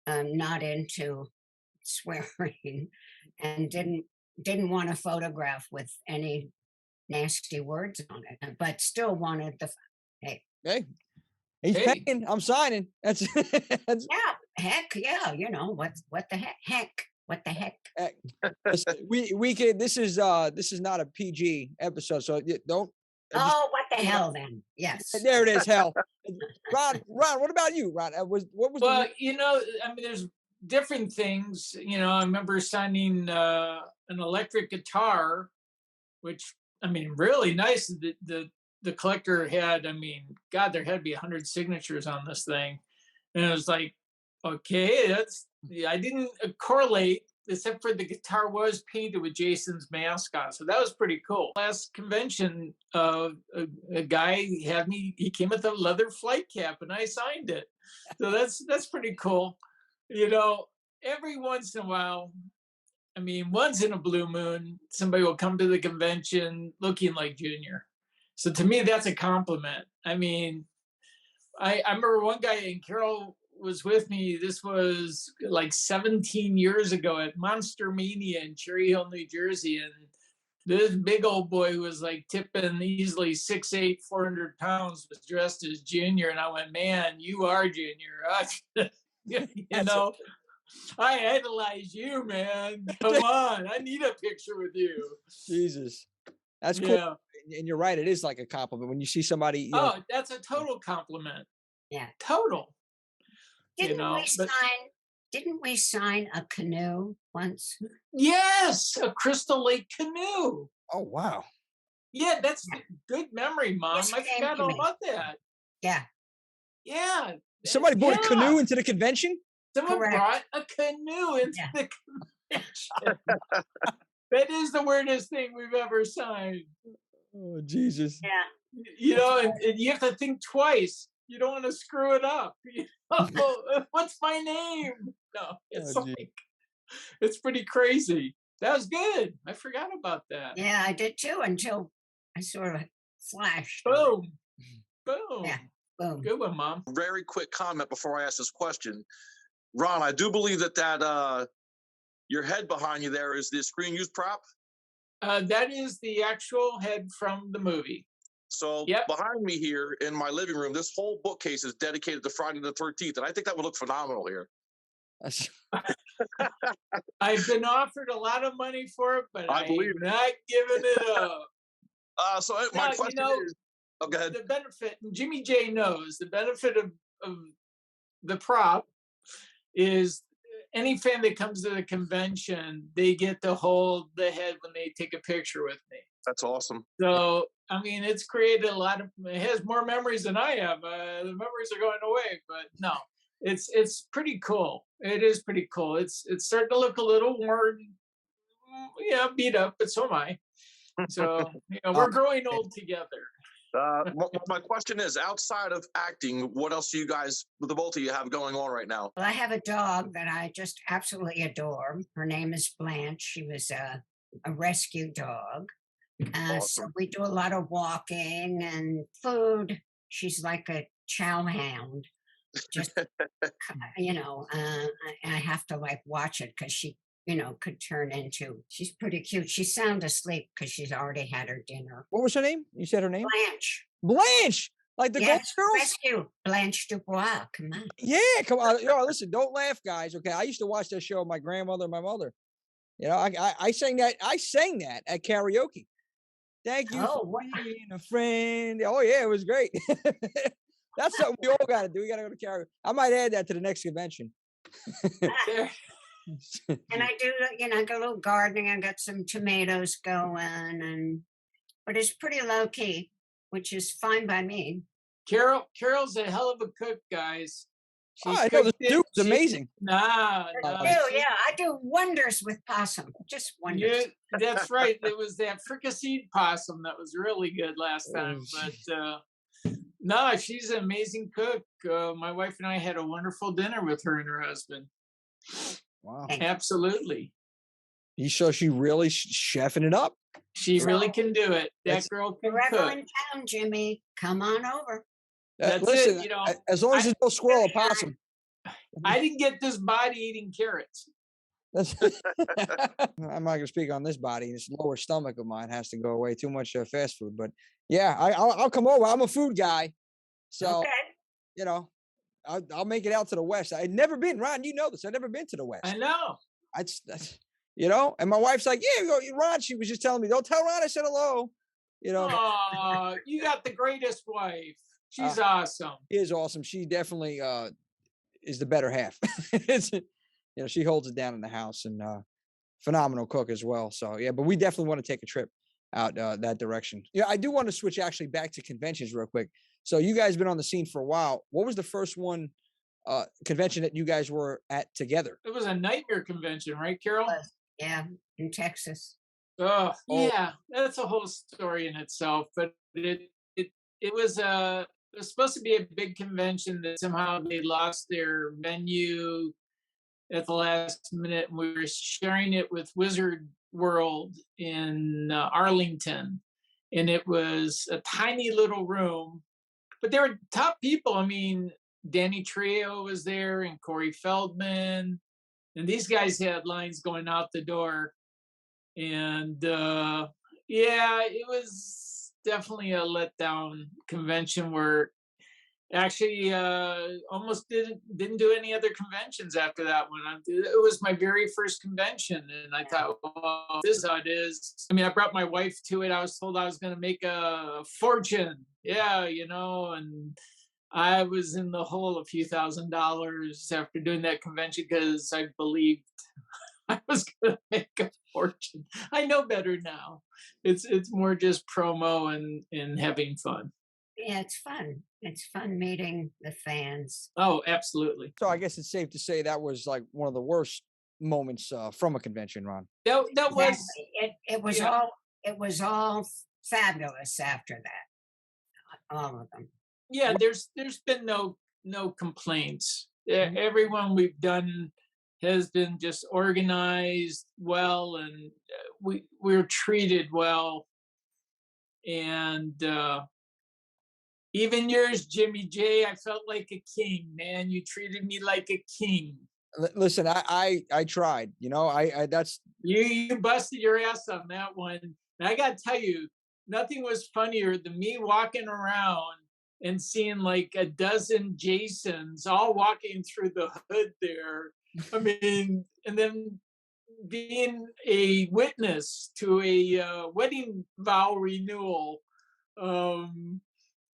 not into swearing and didn't want a photograph with any nasty words on it, but still wanted hey, he's paying, I'm signing. That's yeah, heck yeah. What the heck. Listen, we can, this is not a PG episode, so don't. What the hell then? Yes. There it is, hell. Ron, what about you, Ron? What was well, there's different things. You know, I remember signing an electric guitar, which, I mean, really nice. The collector had, I mean, God, there had to be 100 signatures on this thing. And it was like, okay, I didn't correlate, except for the guitar was painted with Jason's mask on. So that was pretty cool. Last convention, a guy he came with a leather flight cap and I signed it. So that's pretty cool. You know, every once in a while, I mean, once in a blue moon, somebody will come to the convention looking like Junior. So to me, that's a compliment. I mean, I remember one guy, and Carol was with me. This was like 17 years ago at Monster Mania in Cherry Hill, New Jersey. And this big old boy who was like tipping easily 6'8", 400 pounds was dressed as Junior. And I went, man, you are Junior. You know, I idolize you, man. Come on. I need a picture with you. Jesus. That's cool. Yeah. And you're right. It is like a compliment when you see somebody. You know, that's a total compliment. Yeah. Total. Didn't we sign a canoe once? Yes. A Crystal Lake canoe. Oh, wow. Yeah. That's good memory, Mom. I forgot all about that. Yeah. Yeah. Somebody brought a canoe into the convention? Someone brought a canoe into the convention. That is the weirdest thing we've ever signed. Oh, Jesus. Yeah. You know, and you have to think twice. You don't want to screw it up. You know, what's my name? No, it's it's pretty crazy. That was good. I forgot about that. Yeah, I did too, until I sort of flashed. Boom. Boom. Yeah. Boom. Good one, Mom. Very quick comment before I ask this question. Ron, I do believe that your head behind you there is the screen use prop. That is the actual head from the movie. So behind me here in my living room, this whole bookcase is dedicated to Friday the 13th, and I think that would look phenomenal here. I've been offered a lot of money for it, but I'm not giving it up. So my question is, go ahead. The benefit, and Jimmy J knows, the benefit of the prop is any fan that comes to the convention, they get to hold the head when they take a picture with me. That's awesome. So, I mean, it's created it has more memories than I have. The memories are going away, but no, it's pretty cool. It is pretty cool. It's starting to look a little worn, beat up, but so am I. So, we're growing old together. My question is, outside of acting, what else do you guys, the both of you, have going on right now? Well, I have a dog that I just absolutely adore. Her name is Blanche. She was a rescue dog. Awesome. So we do a lot of walking and food. She's like a chow hound. Just, I have to watch it because she, could turn into, she's pretty cute. She's sound asleep because she's already had her dinner. What was her name? You said her name? Blanche. Blanche! Like the Golden Girls? Rescue. Blanche Dubois. Come on. Yeah, come on. Listen, don't laugh, guys. Okay. I used to watch that show with my grandmother and my mother. I sang that at karaoke. Thank you for being a friend. Oh, yeah, it was great. That's something we all got to do. We got to go to karaoke. I might add that to the next convention. And I do, I got a little gardening. I got some tomatoes going, but it's pretty low key, which is fine by me. Carol's a hell of a cook, guys. I know the soup's amazing. I do wonders with possum. Just wonders. Yeah, that's right. There was that fricasseed possum that was really good last time. But she's an amazing cook. My wife and I had a wonderful dinner with her and her husband. Wow. Absolutely. So she really chefing it up. She really can do it. That girl can cook. Wherever in town, Jimmy, come on over. Listen, as long as there's no squirrel or possum. I didn't get this body eating carrots. I'm not going to speak on this body. This lower stomach of mine has to go away. Too much fast food. But yeah, I'll come over. I'm a food guy. So, I'll make it out to the West. I'd never been, Ron, you know this. I've never been to the West. I know. And my wife's like, yeah, Ron, she was just telling me, don't tell Ron I said hello. Oh, you got the greatest wife. She's awesome. She is awesome. She definitely is the better half. she holds it down in the house, and phenomenal cook as well. So yeah, but we definitely want to take a trip out that direction. Yeah, I do want to switch actually back to conventions real quick. So you guys been on the scene for a while. What was the first one convention that you guys were at together? It was a nightmare convention, right, Carol? Yeah, in Texas. Oh, yeah, that's a whole story in itself. But it was supposed to be a big convention that somehow they lost their venue at the last minute, and we were sharing it with Wizard World in Arlington, and it was a tiny little room, but they were top people. I mean, Danny Trejo was there, and Corey Feldman, and these guys had lines going out the door. And yeah, it was definitely a letdown convention where actually almost didn't do any other conventions after that one. It was my very first convention, and I thought, well, this is how it is. I mean, I brought my wife to it. I was told I was going to make a fortune. Yeah, and I was in the hole a few $1,000s after doing that convention because I believed I was going to make a fortune. I know better now. It's more just promo and having fun. Yeah, it's fun. It's fun meeting the fans. Oh, absolutely. So I guess it's safe to say that was like one of the worst moments from a convention, Ron. That was exactly. It was all fabulous after that. All of them. Yeah, there's been no complaints. Everyone we've done has been just organized well, and we're treated well. And even yours, Jimmy J, I felt like a king, man. You treated me like a king. Listen, I tried. I that's you busted your ass on that one. And I gotta tell you, nothing was funnier than me walking around and seeing like a dozen Jasons all walking through the hood there. I mean, and then being a witness to a wedding vow renewal.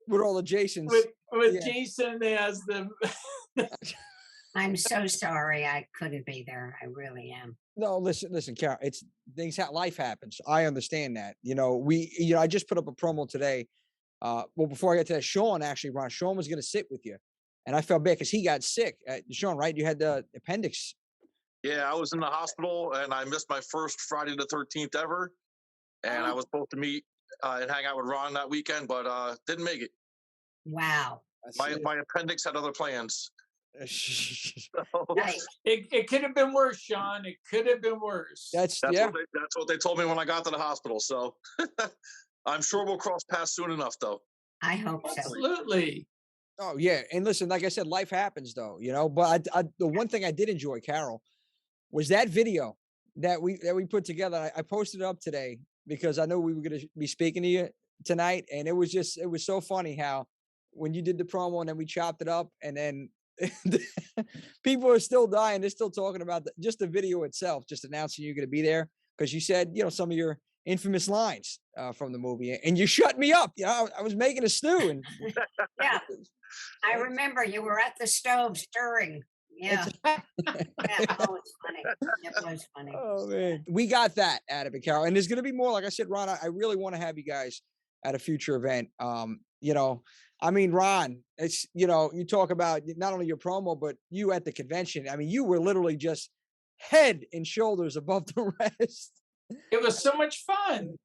With all the Jasons. With Jason as the... I'm so sorry I couldn't be there. I really am. No, listen, Carol, it's things life happens. I understand that. I just put up a promo today. Well, before I get to that, Sean was going to sit with you. And I felt bad because he got sick. Sean, right? You had the appendix. Yeah, I was in the hospital and I missed my first Friday the 13th ever. And I was supposed to meet and hang out with Ron that weekend, but didn't make it. Wow. My appendix had other plans. It could have been worse, Sean. It could have been worse. That's what they told me when I got to the hospital. So I'm sure we'll cross paths soon enough, though. I hope so. Absolutely. Oh yeah, and listen, like I said, life happens, though. But the one thing I did enjoy, Carol, was that video that we put together. I posted it up today because I know we were going to be speaking to you tonight, and it was so funny how when you did the promo and then we chopped it up, and then people are still dying. They're still talking about just the video itself, just announcing you're going to be there because you said some of your infamous lines from the movie, and you shut me up. I was making a stew, and yeah, I remember you were at the stove stirring. Yeah. Yeah, it was funny. It was funny. Oh man, we got that out of it, Carol. And there's going to be more. Like I said, Ron, I really want to have you guys at a future event. I mean, Ron, it's you talk about not only your promo, but you at the convention. I mean, you were literally just head and shoulders above the rest. It was so much fun.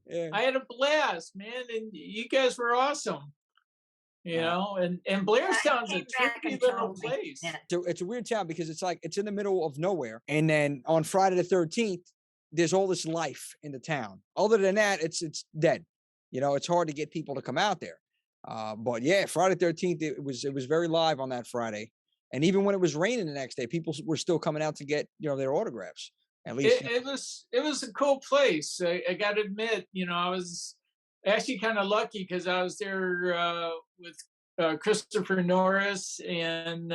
Yeah. I had a blast, man, and you guys were awesome. And Blairstown's a tricky little place. Yeah. It's a weird town because it's in the middle of nowhere. And then on Friday the 13th, there's all this life in the town. Other than that, it's dead. It's hard to get people to come out there. But yeah, Friday the 13th, it was very live on that Friday. And even when it was raining the next day, people were still coming out to get their autographs. At least it was a cool place. I got to admit, I was actually kind of lucky because I was there with Christopher Norris, and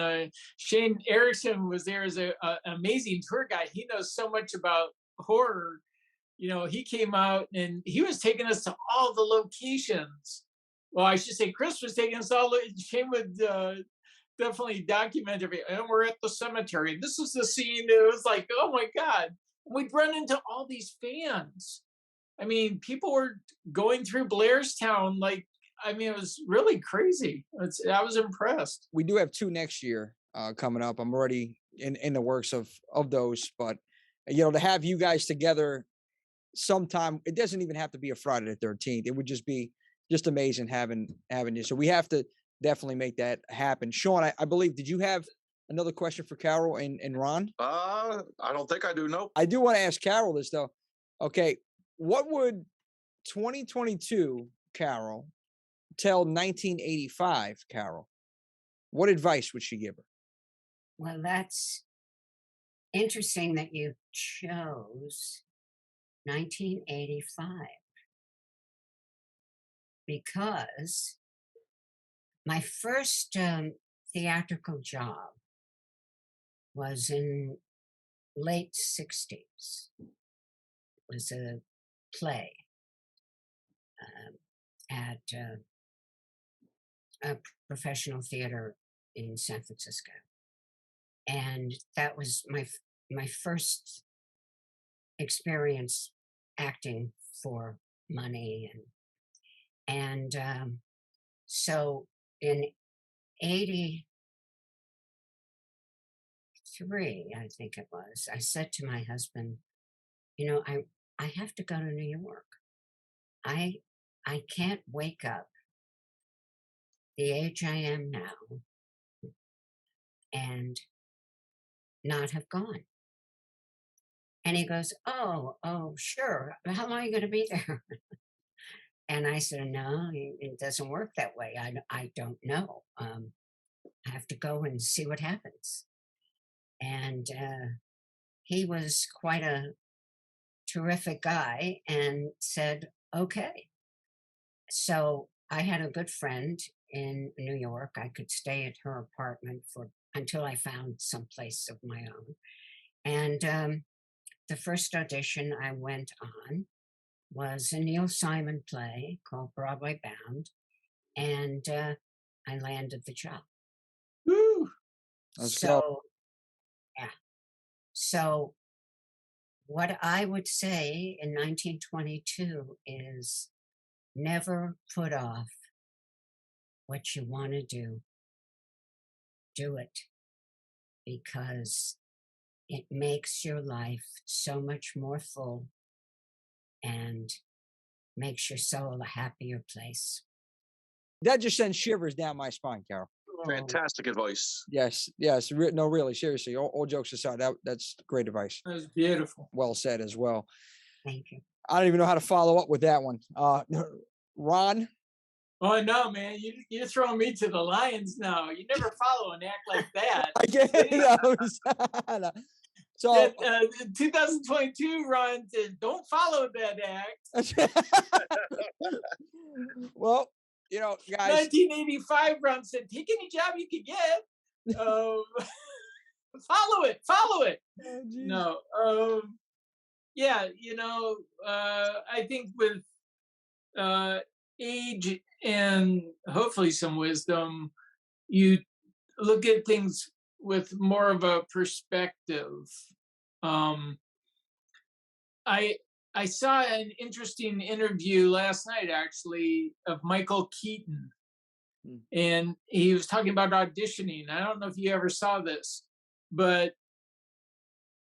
Shane Erickson was there as an amazing tour guide. He knows so much about horror. He came out and he was taking us to all the locations. Well, I should say Chris was taking us all. Shane would definitely document everything. And we're at the cemetery. This is the scene. It was like, oh my God. We'd run into all these fans. I mean, people were going through Blairstown. Like, I mean, it was really crazy. I was impressed. We do have 2 next year coming up. I'm already in the works of those, but to have you guys together sometime, it doesn't even have to be a Friday the 13th. It would just be just amazing having you. So we have to definitely make that happen. Sean, I believe, did you have another question for Carol and Ron? I don't think I do. No. I do want to ask Carol this though. Okay, what would 2022 Carol tell 1985 Carol? What advice would she give her? Well, that's interesting that you chose 1985 because my first theatrical job was in late 60s. It was a play at a professional theater in San Francisco. And that was my first experience acting for money. And so in 83, I think it was, I said to my husband, I have to go to New York. I can't wake up the age I am now and not have gone. And he goes, oh, sure. How long are you going to be there? And I said, no, it doesn't work that way. I don't know. I have to go and see what happens. And he was quite a terrific guy and said, okay. So I had a good friend in New York. I could stay at her apartment until I found some place of my own. And the first audition I went on was a Neil Simon play called Broadway Bound, and I landed the job. Woo! So, yeah. So what I would say in 1922 is never put off what you want to do. Do it, because it makes your life so much more full and makes your soul a happier place. That just sends shivers down my spine, Carol. Fantastic advice. Yes. No, really, seriously. All jokes aside, that's great advice. That was beautiful. Well said as well. Thank you. I don't even know how to follow up with that one. Ron? Oh no, man! You're throwing me to the lions now. You never follow an act like that. I get it. So 2022, Ron said, "Don't follow that act." Well, guys. 1985, Ron said, "Take any job you can get. Follow it. Oh, no, yeah, I think with age and hopefully some wisdom, you look at things with more of a perspective. I saw an interesting interview last night, actually, of Michael Keaton, and he was talking about auditioning. I don't know if you ever saw this, but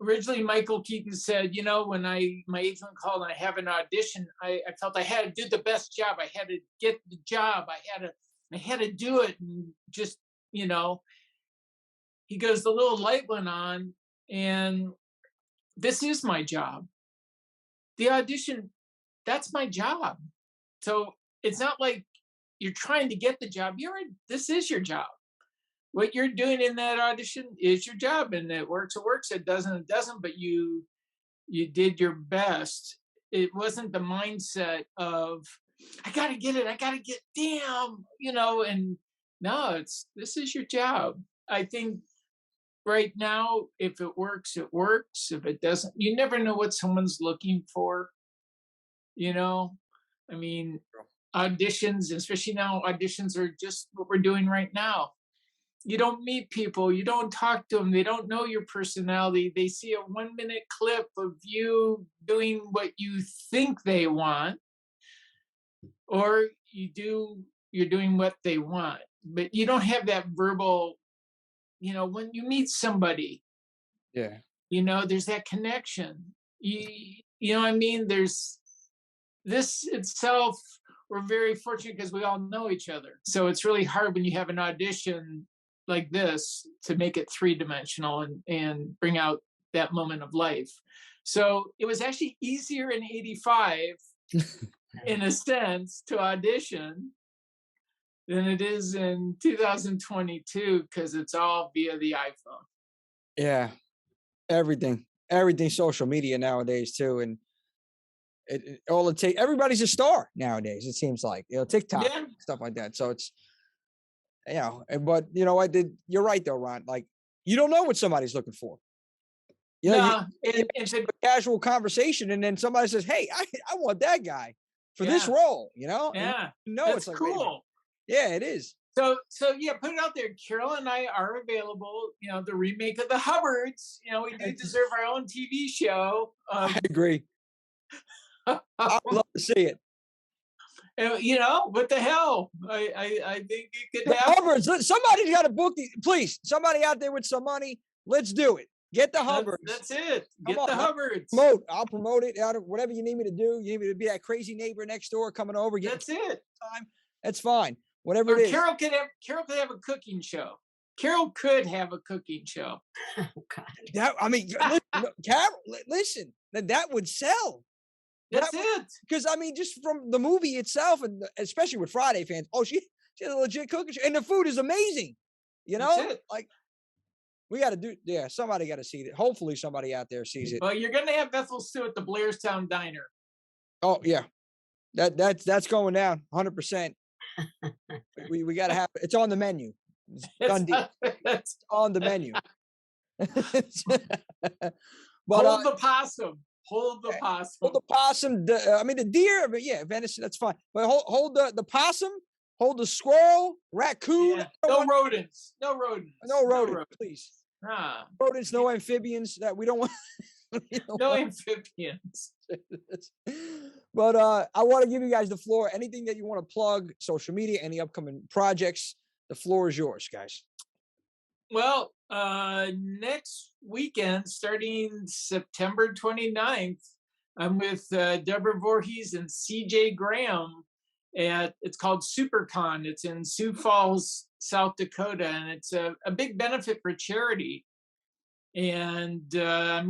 originally Michael Keaton said, when my agent called and I have an audition, I felt I had to do the best job. I had to get the job. I had to do it, and just he goes, the little light went on, and this is my job. The audition, that's my job. So it's not like you're trying to get the job. This is your job. What you're doing in that audition is your job, and it works, it doesn't, but you did your best. It wasn't the mindset of, I gotta get it, damn, and no, this is your job. I think right now, if it works, it works. If it doesn't, you never know what someone's looking for. I mean, auditions, especially now, auditions are just what we're doing right now. you don't meet people, you don't talk to them, they don't know your personality. They see a 1-minute clip of you doing what you think they want, or you're doing what they want, but you don't have that verbal, when you meet somebody, there's that connection. You know what I mean? There's this itself. We're very fortunate because we all know each other. So it's really hard when you have an audition like this to make it 3-dimensional and bring out that moment of life. So it was actually easier in '85 in a sense to audition than it is in 2022 because it's all via the iPhone. Yeah. Everything social media nowadays too. And everybody's a star nowadays. It seems like, TikTok, stuff like that. So it's, but you're right though, Ron. Like, you don't know what somebody's looking for. It's a casual conversation, and then somebody says, "Hey, I want that guy for this role." It's like, cool. Yeah, it is. So yeah, put it out there. Carol and I are available. The remake of the Hubbards. We do deserve our own TV show. I agree. I would love to see it. What the hell? I think it could happen. Hubbards, somebody's got to book these. Please, somebody out there with some money, let's do it. Get the Hubbards. That's it. Get the Hubbards. I'll promote it. Whatever you need me to do. You need me to be that crazy neighbor next door coming over. That's it. That's fine. Whatever it is. Carol could have a cooking show. Carol could have a cooking show. Oh God. Carol, listen, that would sell. That's it. Because just from the movie itself, and especially with Friday fans, she has a legit cooking show, and the food is amazing. That's it. Like, we got to do. Yeah, somebody got to see it. Hopefully, somebody out there sees it. Well, you're gonna have Ethel Stew at the Blairstown Diner. Oh yeah, that's going down 100%. We got to have it. It's on the menu. It's on the menu. But, hold the possum. Hold the possum. Hold the possum. The deer. But yeah, venison. That's fine. But hold the possum. Hold the squirrel, raccoon. Yeah. No rodents. No rodents, please. Rodents. No amphibians. That we don't want. No amphibians. But I want to give you guys the floor. Anything that you want to plug, social media, any upcoming projects, the floor is yours, guys. Well, next weekend, starting September 29th, I'm with Deborah Voorhees and CJ Graham it's called Supercon. It's in Sioux Falls, South Dakota, and it's a big benefit for charity. And I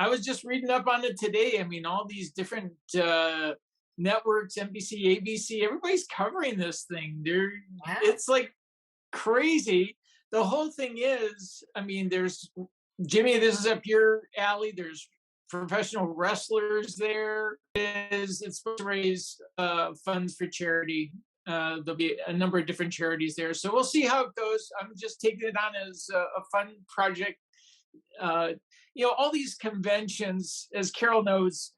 was just reading up on it today. All these different networks, NBC, ABC, everybody's covering this thing. It's like crazy. The whole thing is, there's Jimmy, this is up your alley. There's professional wrestlers there. It's supposed to raise funds for charity. There'll be a number of different charities there. So we'll see how it goes. I'm just taking it on as a fun project. All these conventions, as Carol knows,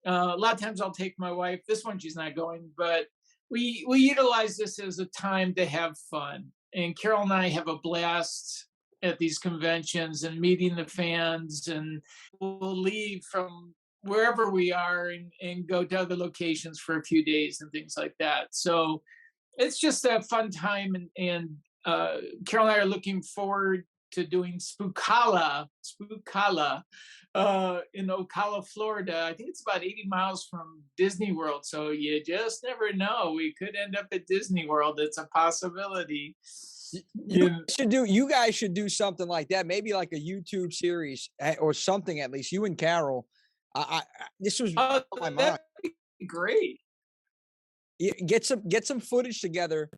a lot of times I'll take my wife. This one, she's not going, but we utilize this as a time to have fun. And Carol and I have a blast at these conventions and meeting the fans, and we'll leave from wherever we are and go to other locations for a few days and things like that. So it's just a fun time. And Carol and I are looking forward to doing Spookala in Ocala, Florida. I think it's about 80 miles from Disney World. So you just never know. We could end up at Disney World. It's a possibility. You guys should do something like that. Maybe like a YouTube series or something, at least you and Carol. This was on my mind. That'd be great. Get some footage together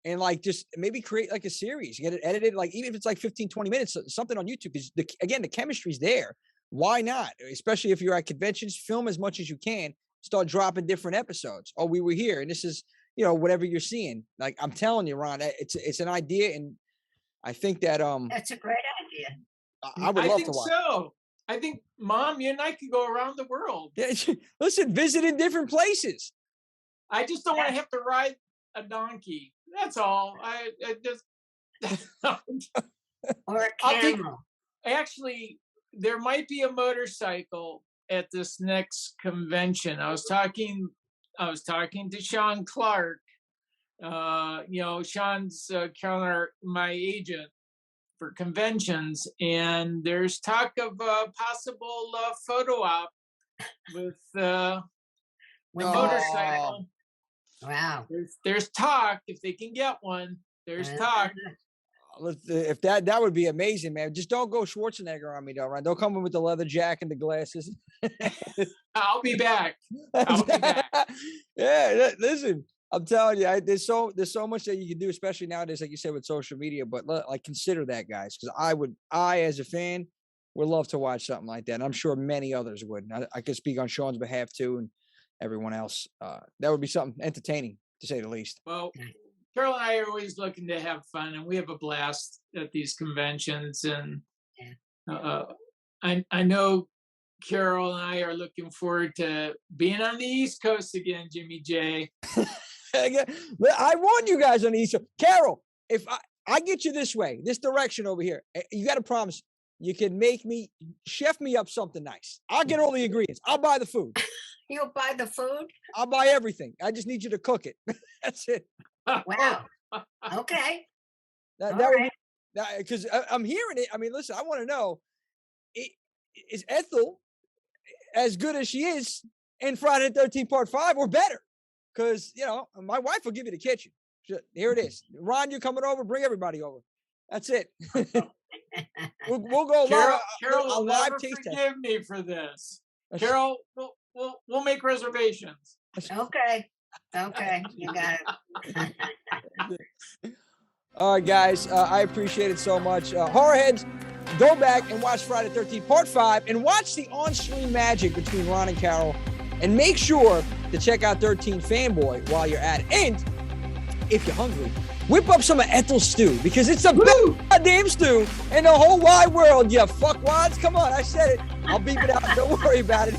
and like just maybe create like a series, get it edited, like even if it's like 15, 20 minutes, something on YouTube. Because the chemistry's there. Why not? Especially if you're at conventions, film as much as you can, start dropping different episodes. Oh, we were here and this is, whatever you're seeing. Like I'm telling you, Ron, it's an idea. And I think that, that's a great idea. I would love to watch. So. I think, Mom, you and I could go around the world. Yeah, listen, visit in different places. I just don't want to have to ride a donkey. That's all. Or a I'll take- camel. Actually, there might be a motorcycle at this next convention. I was talking to Sean Clark. Sean's my agent for conventions, and there's talk of a possible photo op with a motorcycle. Wow. There's talk, if they can get one. There's talk. If that would be amazing, man. Just don't go Schwarzenegger on me, though, right? Don't come in with the leather jacket and the glasses. I'll be back. I'll be back. Yeah, listen, I'm telling you, there's so much that you can do, especially nowadays, like you said, with social media. But like, consider that, guys, because I as a fan would love to watch something like that, and I'm sure many others would. I could speak on Sean's behalf too, and everyone else. That would be something entertaining, to say the least. Well, Carol and I are always looking to have fun, and we have a blast at these conventions. And I know Carol and I are looking forward to being on the East Coast again, Jimmy J. I want you guys on the East Coast. Carol, if I get you this way, this direction over here, you got to promise you can chef me up something nice. I'll get all the ingredients. I'll buy the food. You'll buy the food? I'll buy everything. I just need you to cook it. That's it. Wow. Okay. Because I'm hearing it. I mean, listen, I want to know, is Ethel as good as she is in Friday the 13th Part 5 or better? Because, my wife will give you the kitchen. Here it is. Ron, you're coming over. Bring everybody over. That's it. we'll go Carol, live. Carol will live never taste test. forgive me for this. Carol, we'll make reservations. Okay. You got it. All right, guys. I appreciate it so much. Horrorheads, go back and watch Friday the 13th Part 5 and watch the on-screen magic between Ron and Carol. And make sure to check out 13 Fanboy while you're at it. And if you're hungry, whip up some of Ethel Stew, because it's the best goddamn stew in the whole wide world, you fuckwads. Come on, I said it. I'll beep it out. Don't worry about it.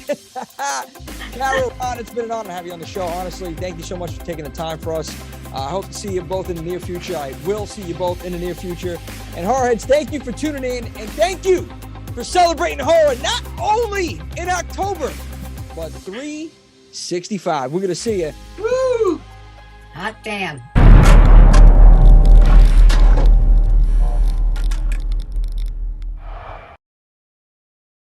Carol, Ron, it's been an honor to have you on the show. Honestly, thank you so much for taking the time for us. I hope to see you both in the near future. I will see you both in the near future. And Horrorheads, thank you for tuning in. And thank you for celebrating horror, not only in October, but 365. We're going to see you. Woo! Hot damn.